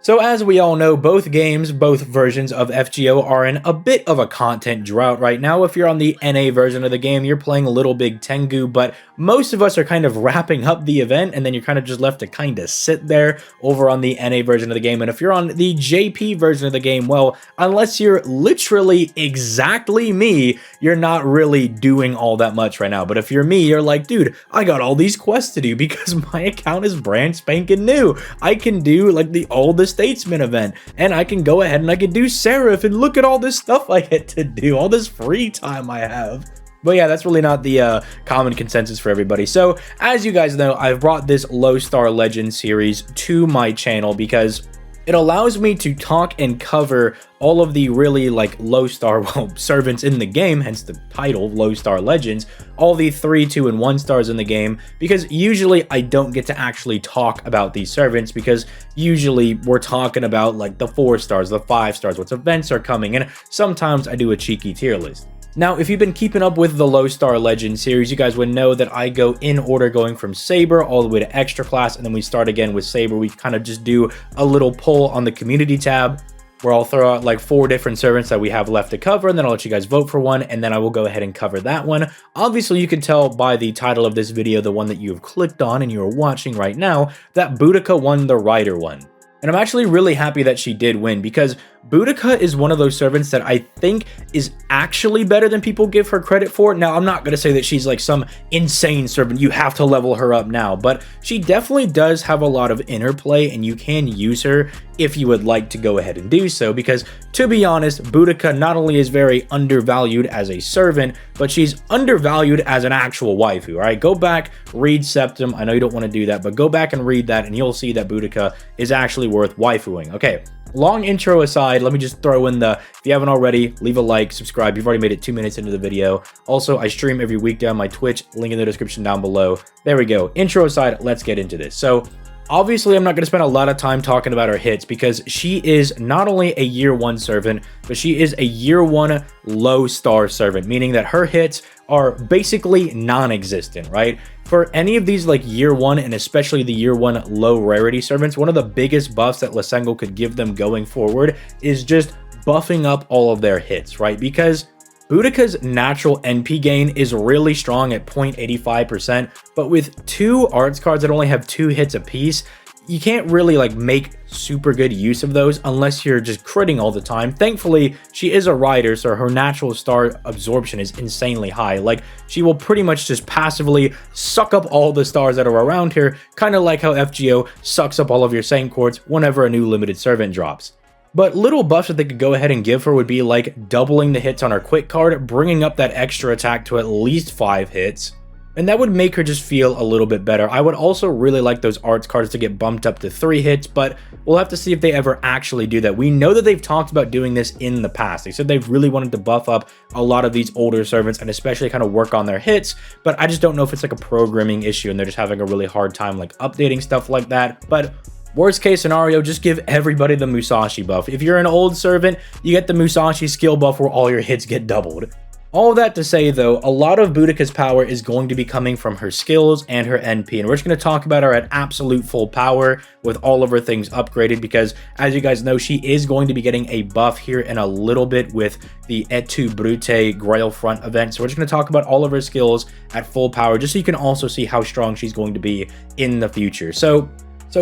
So as we all know, both games, both versions of FGO are in a bit of a content drought right now. If you're on the NA version of the game, you're playing Little Big Tengu, but most of us are kind of wrapping up the event, and then you're kind of just left to kind of sit there over on the NA version of the game. And if you're on the JP version of the game, well, unless you're literally exactly me, you're not really doing all that much right now. But if you're me, you're like, dude, I got all these quests to do because my account is brand spanking new. I can do like the oldest Statesman event, and I can go ahead and I can do Seraph, and look at all this stuff I get to do, all this free time I have. But yeah, that's really not the common consensus for everybody. So as you guys know, I've brought this Low Star Legends series to my channel because it allows me to talk and cover all of the really like low star servants in the game, hence the title Low Star Legends, all the 3, 2, and 1 stars in the game, because usually I don't get to actually talk about these servants because usually we're talking about like the 4 stars, the 5 stars, what events are coming, and sometimes I do a cheeky tier list. Now, if you've been keeping up with the Low Star Legends series, you guys would know that I go in order going from Saber all the way to Extra Class, and then we start again with Saber. We kind of just do a little poll on the community tab where I'll throw out like 4 different servants that we have left to cover, and then I'll let you guys vote for one, and then I will go ahead and cover that one. Obviously, you can tell by the title of this video, the one that you have clicked on and you're watching right now, that Boudica won the Rider one. And I'm actually really happy that she did win because Boudica is one of those servants that I think is actually better than people give her credit for. Now, I'm not going to say that she's like some insane servant, you have to level her up now, but she definitely does have a lot of interplay, and you can use her if you would like to go ahead and do so, because to be honest, Boudica not only is very undervalued as a servant, but she's undervalued as an actual waifu. All right, go back, read Septim. I know you don't want to do that, but go back and read that and you'll see that Boudica is actually worth waifuing. Okay, long intro aside, let me just throw in the, if you haven't already, leave a like, subscribe. You've already made it 2 minutes into the video. Also, I stream every weekday on my Twitch, link in the description down below. There we go. Intro aside, let's get into this. So obviously, I'm not going to spend a lot of time talking about her hits because she is not only a year 1 servant, but she is a year 1 low star servant, meaning that her hits are basically non-existent, right? For any of these like year 1 and especially the year 1 low rarity servants, one of the biggest buffs that Lysenko could give them going forward is just buffing up all of their hits, right? Because Boudica's natural NP gain is really strong at 0.85%, but with 2 arts cards that only have 2 hits apiece, you can't really like make super good use of those unless you're just critting all the time. Thankfully, she is a rider, so her natural star absorption is insanely high. Like, she will pretty much just passively suck up all the stars that are around here, kind of like how FGO sucks up all of your Saint Quartz whenever a new limited servant drops. But little buffs that they could go ahead and give her would be like doubling the hits on her quick card, bringing up that extra attack to at least 5 hits, and that would make her just feel a little bit better. I would also really like those arts cards to get bumped up to 3 hits, but we'll have to see if they ever actually do that. We know that they've talked about doing this in the past. They said they've really wanted to buff up a lot of these older servants and especially kind of work on their hits, but I just don't know if it's like a programming issue and they're just having a really hard time like updating stuff like that. But worst case scenario, just give everybody the Musashi buff. If you're an old servant, you get the Musashi skill buff where all your hits get doubled. All of that to say, though, a lot of Boudica's power is going to be coming from her skills and her NP, and we're just going to talk about her at absolute full power with all of her things upgraded because, as you guys know, she is going to be getting a buff here in a little bit with the Et tu Brute Grail Front event. So we're just going to talk about all of her skills at full power just so you can also see how strong she's going to be in the future. So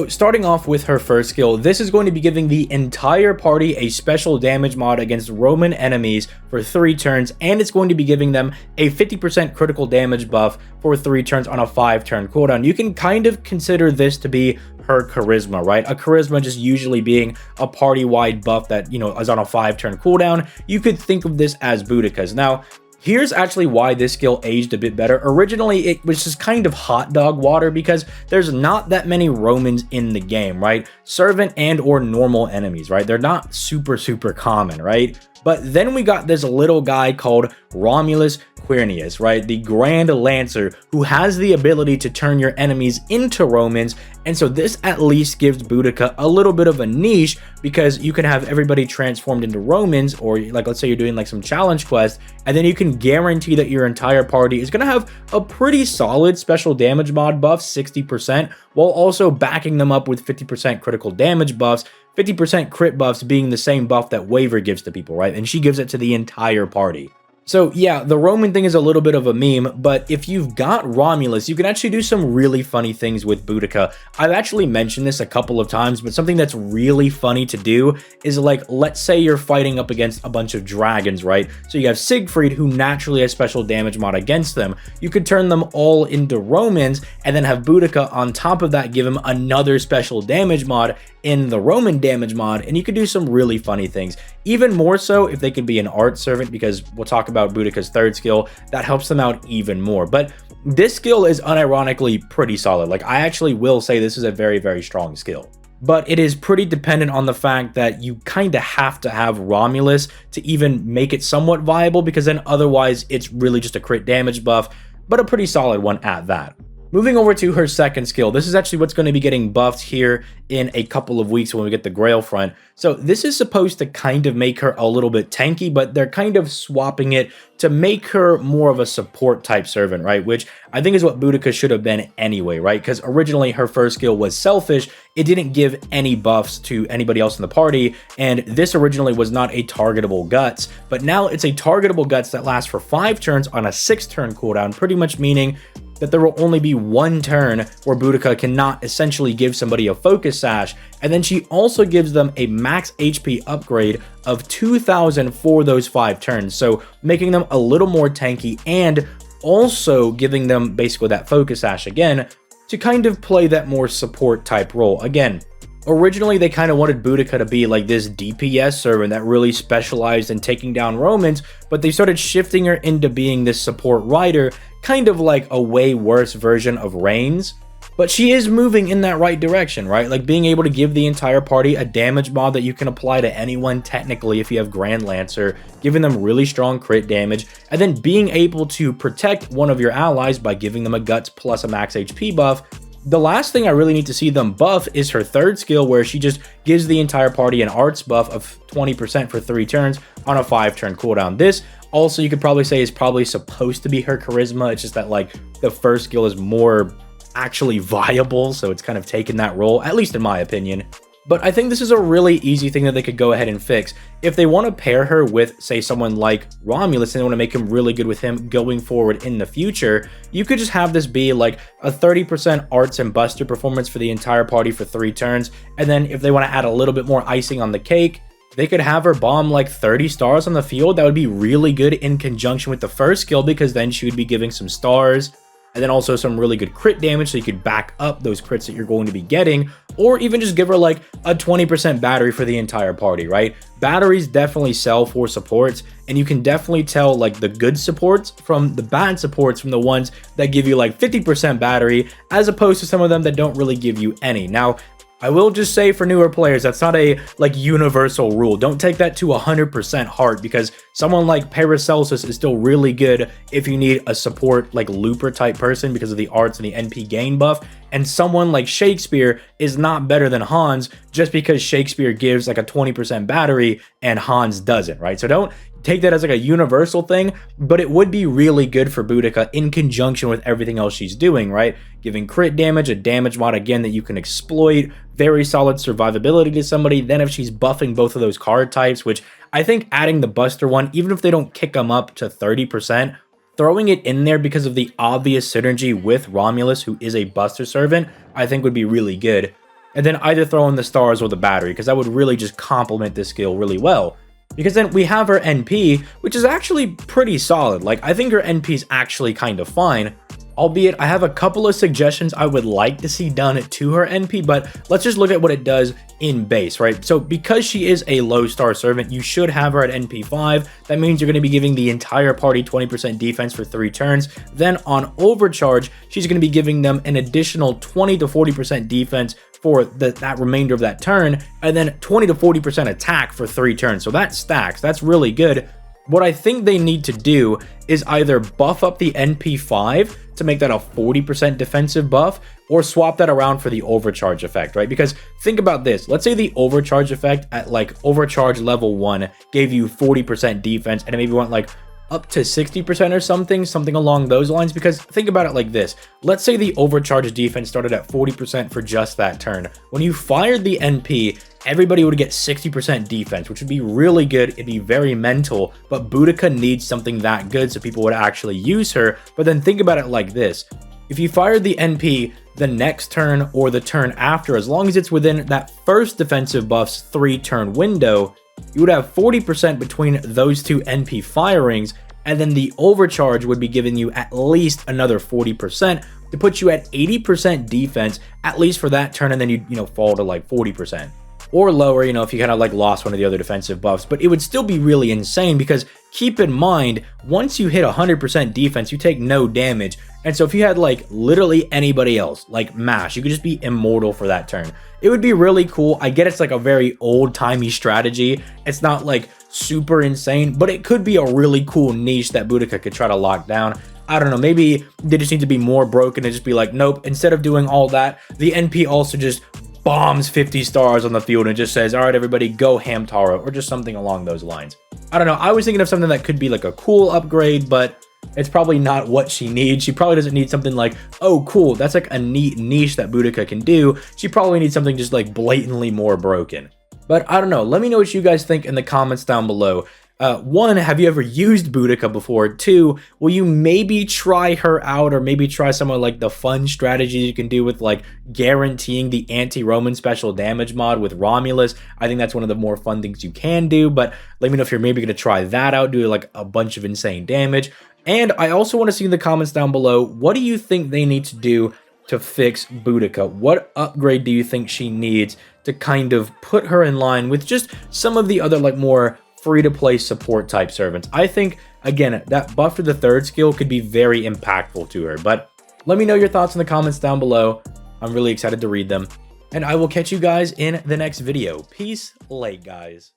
starting off with her first skill, this is going to be giving the entire party a special damage mod against Roman enemies for 3 turns, and it's going to be giving them a 50% critical damage buff for 3 turns on a 5-turn cooldown. You can kind of consider this to be her charisma, right? A charisma just usually being a party-wide buff that, you know, is on a 5-turn cooldown. You could think of this as Boudica's. Now, here's actually why this skill aged a bit better. Originally, it was just kind of hot dog water because there's not that many Romans in the game, right? Servant and or normal enemies, right? They're not super common, right? But then we got this little guy called Romulus Quirinius, right? The Grand Lancer, who has the ability to turn your enemies into Romans. And so this at least gives Boudica a little bit of a niche because you can have everybody transformed into Romans, or like, let's say you're doing like some challenge quest, and then you can guarantee that your entire party is going to have a pretty solid special damage mod buff, 60%, while also backing them up with 50% critical damage buffs 50% crit buffs being the same buff that Waver gives to people, right? And she gives it to the entire party. So yeah, the Roman thing is a little bit of a meme, but if you've got Romulus, you can actually do some really funny things with Boudica. I've actually mentioned this a couple of times, but something that's really funny to do is, like, let's say you're fighting up against a bunch of dragons, right? So you have Siegfried, who naturally has special damage mod against them. You could turn them all into Romans and then have Boudica on top of that give him another special damage mod in the Roman damage mod, and you could do some really funny things. Even more so if they could be an art servant, because we'll talk about Boudica's third skill, that helps them out even more. But this skill is unironically pretty solid. Like, I actually will say this is a very, very strong skill. But it is pretty dependent on the fact that you kind of have to have Romulus to even make it somewhat viable, because then otherwise it's really just a crit damage buff, but a pretty solid one at that. Moving over to her second skill, this is actually what's going to be getting buffed here in a couple of weeks when we get the Grail front. So this is supposed to kind of make her a little bit tanky, but they're kind of swapping it to make her more of a support type servant, right? Which I think is what Boudica should have been anyway, right? Because originally her first skill was selfish. It didn't give any buffs to anybody else in the party, and this originally was not a targetable guts, but now it's a targetable guts that lasts for 5 turns on a 6-turn cooldown, pretty much meaning that there will only be 1 turn where Boudica cannot essentially give somebody a focus sash, and then she also gives them a max HP upgrade of 2,000 for those 5 turns, so making them a little more tanky and also giving them basically that focus sash again to kind of play that more support type role. Again, originally they kind of wanted Boudica to be like this DPS servant that really specialized in taking down Romans, but they started shifting her into being this support rider, kind of like a way worse version of Reigns. But she is moving in that right direction, right? Like being able to give the entire party a damage mod that you can apply to anyone technically if you have Grand Lancer, giving them really strong crit damage, and then being able to protect one of your allies by giving them a guts plus a max HP buff. The last thing I really need to see them buff is her third skill, where she just gives the entire party an arts buff of 20% for 3 turns on a 5-turn cooldown. This also, you could probably say, is probably supposed to be her charisma. It's just that, like, the first skill is more actually viable, so it's kind of taken that role, at least in my opinion. But I think this is a really easy thing that they could go ahead and fix. If they want to pair her with, say, someone like Romulus, and they want to make him really good with him going forward in the future, you could just have this be like a 30% arts and buster performance for the entire party for 3 turns. And then if they want to add a little bit more icing on the cake, they could have her bomb like 30 stars on the field. That would be really good in conjunction with the first skill, because then she would be giving some stars and then also some really good crit damage, so you could back up those crits that you're going to be getting, or even just give her like a 20% battery for the entire party, right? Batteries definitely sell for supports, and you can definitely tell like the good supports from the bad supports from the ones that give you like 50% battery, as opposed to some of them that don't really give you any. Now, I will just say for newer players, that's not a like universal rule. Don't take that to 100% heart, because someone like Paracelsus is still really good if you need a support like looper type person because of the arts and the NP gain buff. And someone like Shakespeare is not better than Hans just because Shakespeare gives like a 20% battery and Hans doesn't, right? So don't take that as like a universal thing, but it would be really good for Boudica in conjunction with everything else she's doing, right? Giving crit damage, a damage mod again that you can exploit, very solid survivability to somebody. Then if she's buffing both of those card types, which I think adding the Buster one, even if they don't kick them up to 30%, throwing it in there because of the obvious synergy with Romulus, who is a Buster servant, I think would be really good. And then either throw in the stars or the battery, because that would really just complement this skill really well. Because then we have her NP, which is actually pretty solid. Like, I think her NP is actually kind of fine. Albeit, I have a couple of suggestions I would like to see done to her NP, but let's just look at what it does in base, right? So because she is a low star servant, you should have her at NP 5. That means you're going to be giving the entire party 20% defense for 3 turns. Then on overcharge, she's going to be giving them an additional 20 to 40% defense for that remainder of that turn, and then 20 to 40% attack for 3 turns. So that stacks. That's really good. What I think they need to do is either buff up the NP5 to make that a 40% defensive buff, or swap that around for the overcharge effect, right? Because think about this. Let's say the overcharge effect at like overcharge level 1 gave you 40% defense, and it maybe went like up to 60% or something along those lines. Because think about it like this. Let's say the overcharge defense started at 40% for just that turn. When you fired the NP, everybody would get 60% defense, which would be really good. It'd be very mental, but Boudica needs something that good so people would actually use her. But then think about it like this. If you fired the NP the next turn or the turn after, as long as it's within that first defensive buff's 3-turn window, you would have 40% between those two NP firings, and then the overcharge would be giving you at least another 40% to put you at 80% defense, at least for that turn, and then you fall to like 40%. Or lower, if you kind of like lost one of the other defensive buffs. But it would still be really insane because keep in mind, once you hit 100% defense, you take no damage. And so if you had like literally anybody else, like Mash, you could just be immortal for that turn. It would be really cool. I get it's like a very old-timey strategy. It's not like super insane, but it could be a really cool niche that Boudica could try to lock down. I don't know, maybe they just need to be more broken and just be like, nope, instead of doing all that, the NP also just bombs 50 stars on the field and just says, all right, everybody, go Hamtaro, or just something along those lines. I don't know. I was thinking of something that could be like a cool upgrade, but it's probably not what she needs. She probably doesn't need something like, oh, cool, that's like a neat niche that Boudica can do. She probably needs something just like blatantly more broken. But I don't know. Let me know what you guys think in the comments down below. 1, have you ever used Boudica before? 2, will you maybe try her out, or maybe try some of like the fun strategies you can do with like guaranteeing the anti-Roman special damage mod with Romulus? I think that's one of the more fun things you can do, but let me know if you're maybe going to try that out, do like a bunch of insane damage. And I also want to see in the comments down below, what do you think they need to do to fix Boudica? What upgrade do you think she needs to kind of put her in line with just some of the other like more free-to-play support type servants? I think, again, that buff to the 3rd skill could be very impactful to her. But let me know your thoughts in the comments down below. I'm really excited to read them. And I will catch you guys in the next video. Peace, late guys.